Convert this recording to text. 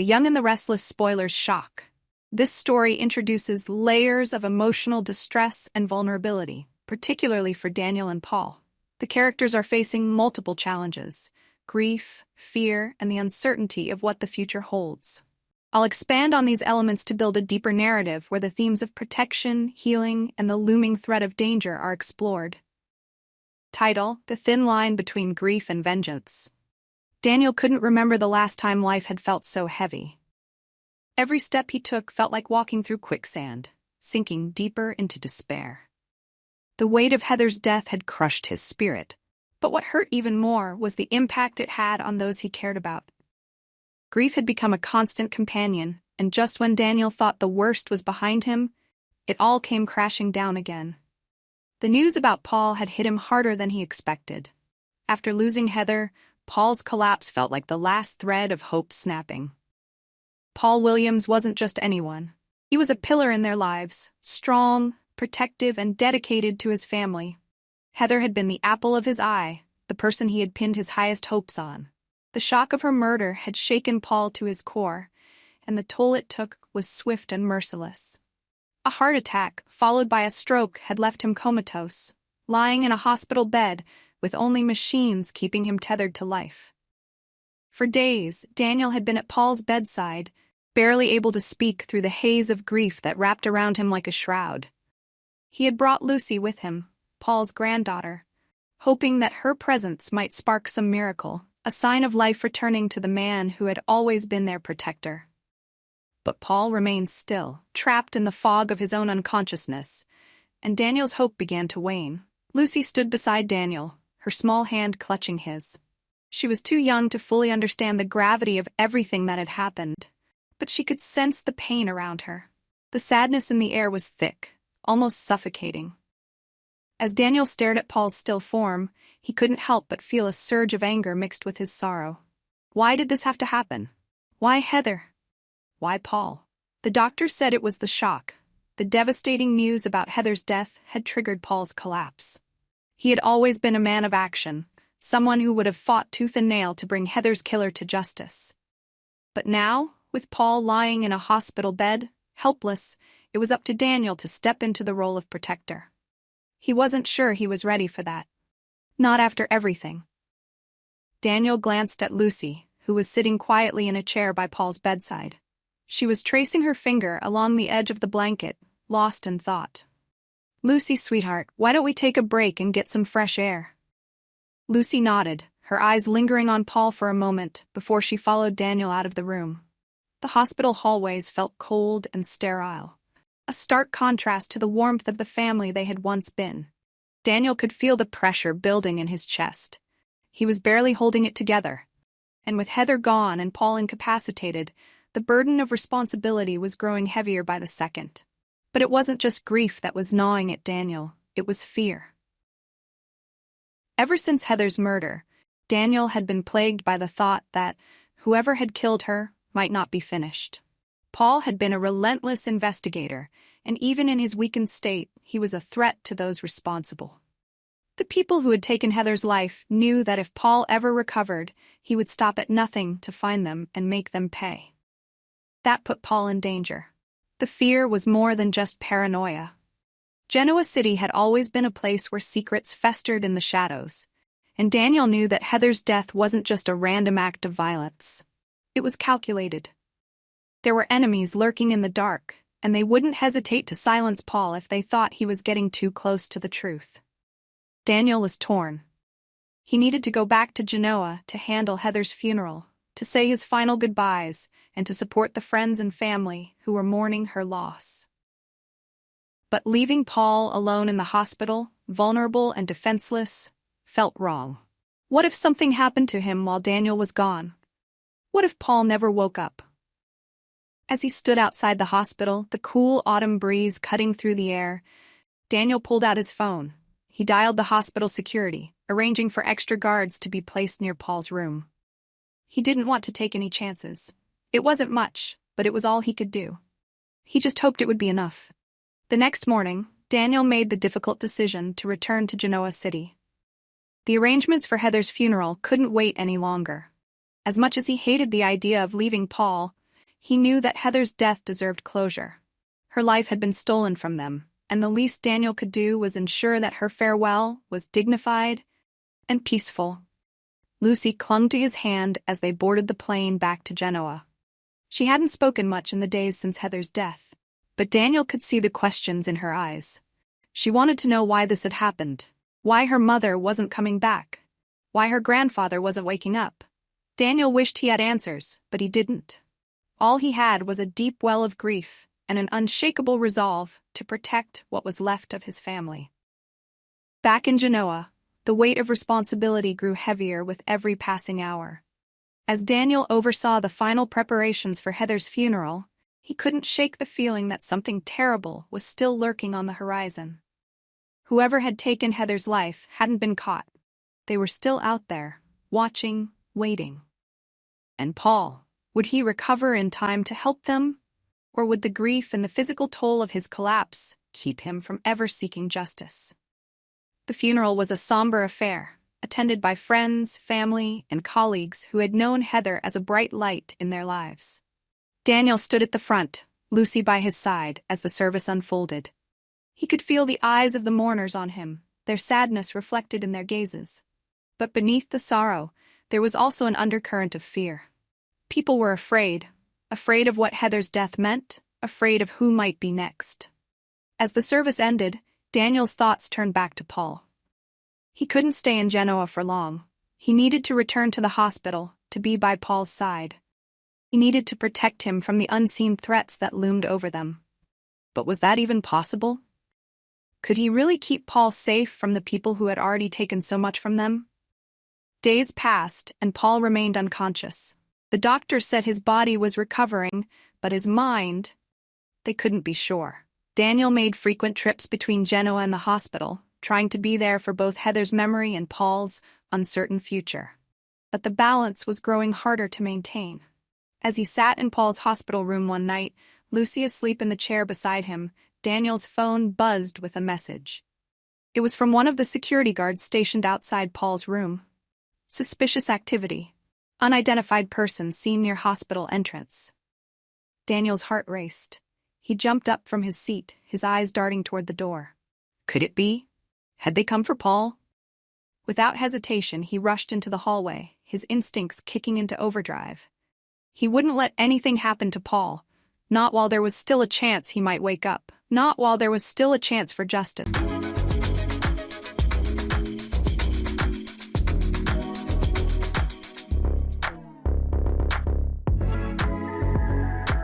Young and the Restless spoilers shock. This story introduces layers of emotional distress and vulnerability, particularly for Daniel and Paul. The characters are facing multiple challenges: grief, fear, and the uncertainty of what the future holds. I'll expand on these elements to build a deeper narrative where the themes of protection, healing, and the looming threat of danger are explored. Title: The Thin Line Between Grief and Vengeance. Daniel couldn't remember the last time life had felt so heavy. Every step he took felt like walking through quicksand, sinking deeper into despair. The weight of Heather's death had crushed his spirit, but what hurt even more was the impact it had on those he cared about. Grief had become a constant companion, and just when Daniel thought the worst was behind him, it all came crashing down again. The news about Paul had hit him harder than he expected. After losing Heather, Paul's collapse felt like the last thread of hope snapping. Paul Williams wasn't just anyone. He was a pillar in their lives, strong, protective, and dedicated to his family. Heather had been the apple of his eye, the person he had pinned his highest hopes on. The shock of her murder had shaken Paul to his core, and the toll it took was swift and merciless. A heart attack, followed by a stroke, had left him comatose, lying in a hospital bed with only machines keeping him tethered to life. For days, Daniel had been at Paul's bedside, barely able to speak through the haze of grief that wrapped around him like a shroud. He had brought Lucy with him, Paul's granddaughter, hoping that her presence might spark some miracle, a sign of life returning to the man who had always been their protector. But Paul remained still, trapped in the fog of his own unconsciousness, and Daniel's hope began to wane. Lucy stood beside Daniel, her small hand clutching his. She was too young to fully understand the gravity of everything that had happened, but she could sense the pain around her. The sadness in the air was thick, almost suffocating. As Daniel stared at Paul's still form, he couldn't help but feel a surge of anger mixed with his sorrow. Why did this have to happen? Why Heather? Why Paul? The doctor said it was the shock. The devastating news about Heather's death had triggered Paul's collapse. He had always been a man of action, someone who would have fought tooth and nail to bring Heather's killer to justice. But now, with Paul lying in a hospital bed, helpless, it was up to Daniel to step into the role of protector. He wasn't sure he was ready for that. Not after everything. Daniel glanced at Lucy, who was sitting quietly in a chair by Paul's bedside. She was tracing her finger along the edge of the blanket, lost in thought. "Lucy, sweetheart, why don't we take a break and get some fresh air?" Lucy nodded, her eyes lingering on Paul for a moment before she followed Daniel out of the room. The hospital hallways felt cold and sterile, a stark contrast to the warmth of the family they had once been. Daniel could feel the pressure building in his chest. He was barely holding it together. And with Heather gone and Paul incapacitated, the burden of responsibility was growing heavier by the second. But it wasn't just grief that was gnawing at Daniel, it was fear. Ever since Heather's murder, Daniel had been plagued by the thought that whoever had killed her might not be finished. Paul had been a relentless investigator, and even in his weakened state, he was a threat to those responsible. The people who had taken Heather's life knew that if Paul ever recovered, he would stop at nothing to find them and make them pay. That put Paul in danger. The fear was more than just paranoia. Genoa City had always been a place where secrets festered in the shadows, and Daniel knew that Heather's death wasn't just a random act of violence. It was calculated. There were enemies lurking in the dark, and they wouldn't hesitate to silence Paul if they thought he was getting too close to the truth. Daniel was torn. He needed to go back to Genoa to handle Heather's funeral, to say his final goodbyes, and to support the friends and family who were mourning her loss. But leaving Paul alone in the hospital, vulnerable and defenseless, felt wrong. What if something happened to him while Daniel was gone? What if Paul never woke up? As he stood outside the hospital, the cool autumn breeze cutting through the air, Daniel pulled out his phone. He dialed the hospital security, arranging for extra guards to be placed near Paul's room. He didn't want to take any chances. It wasn't much, but it was all he could do. He just hoped it would be enough. The next morning, Daniel made the difficult decision to return to Genoa City. The arrangements for Heather's funeral couldn't wait any longer. As much as he hated the idea of leaving Paul, He knew that Heather's death deserved closure. Her life had been stolen from them, and the least Daniel could do was ensure that her farewell was dignified and peaceful. Lucy clung to his hand as they boarded the plane back to Genoa. She hadn't spoken much in the days since Heather's death, but Daniel could see the questions in her eyes. She wanted to know why this had happened, why her mother wasn't coming back, why her grandfather wasn't waking up. Daniel wished he had answers, but he didn't. All he had was a deep well of grief and an unshakable resolve to protect what was left of his family. Back in Genoa, the weight of responsibility grew heavier with every passing hour. As Daniel oversaw the final preparations for Heather's funeral, he couldn't shake the feeling that something terrible was still lurking on the horizon. Whoever had taken Heather's life hadn't been caught. They were still out there, watching, waiting. And Paul, would he recover in time to help them? Or would the grief and the physical toll of his collapse keep him from ever seeking justice? The funeral was a somber affair, attended by friends, family, and colleagues who had known Heather as a bright light in their lives. Daniel stood at the front, Lucy by his side, as the service unfolded. He could feel the eyes of the mourners on him, their sadness reflected in their gazes. But beneath the sorrow, there was also an undercurrent of fear. People were afraid of what Heather's death meant, afraid of who might be next. As the service ended, Daniel's thoughts turned back to Paul. He couldn't stay in Genoa for long. He needed to return to the hospital, to be by Paul's side. He needed to protect him from the unseen threats that loomed over them. But was that even possible? Could he really keep Paul safe from the people who had already taken so much from them? Days passed, and Paul remained unconscious. The doctor said his body was recovering, but his mind, they couldn't be sure. Daniel made frequent trips between Genoa and the hospital, trying to be there for both Heather's memory and Paul's uncertain future. But the balance was growing harder to maintain. As he sat in Paul's hospital room one night, Lucy asleep in the chair beside him, Daniel's phone buzzed with a message. It was from one of the security guards stationed outside Paul's room. Suspicious activity. Unidentified person seen near hospital entrance. Daniel's heart raced. He jumped up from his seat, his eyes darting toward the door. Could it be? Had they come for Paul? Without hesitation, he rushed into the hallway, his instincts kicking into overdrive. He wouldn't let anything happen to Paul, not while there was still a chance he might wake up, not while there was still a chance for justice.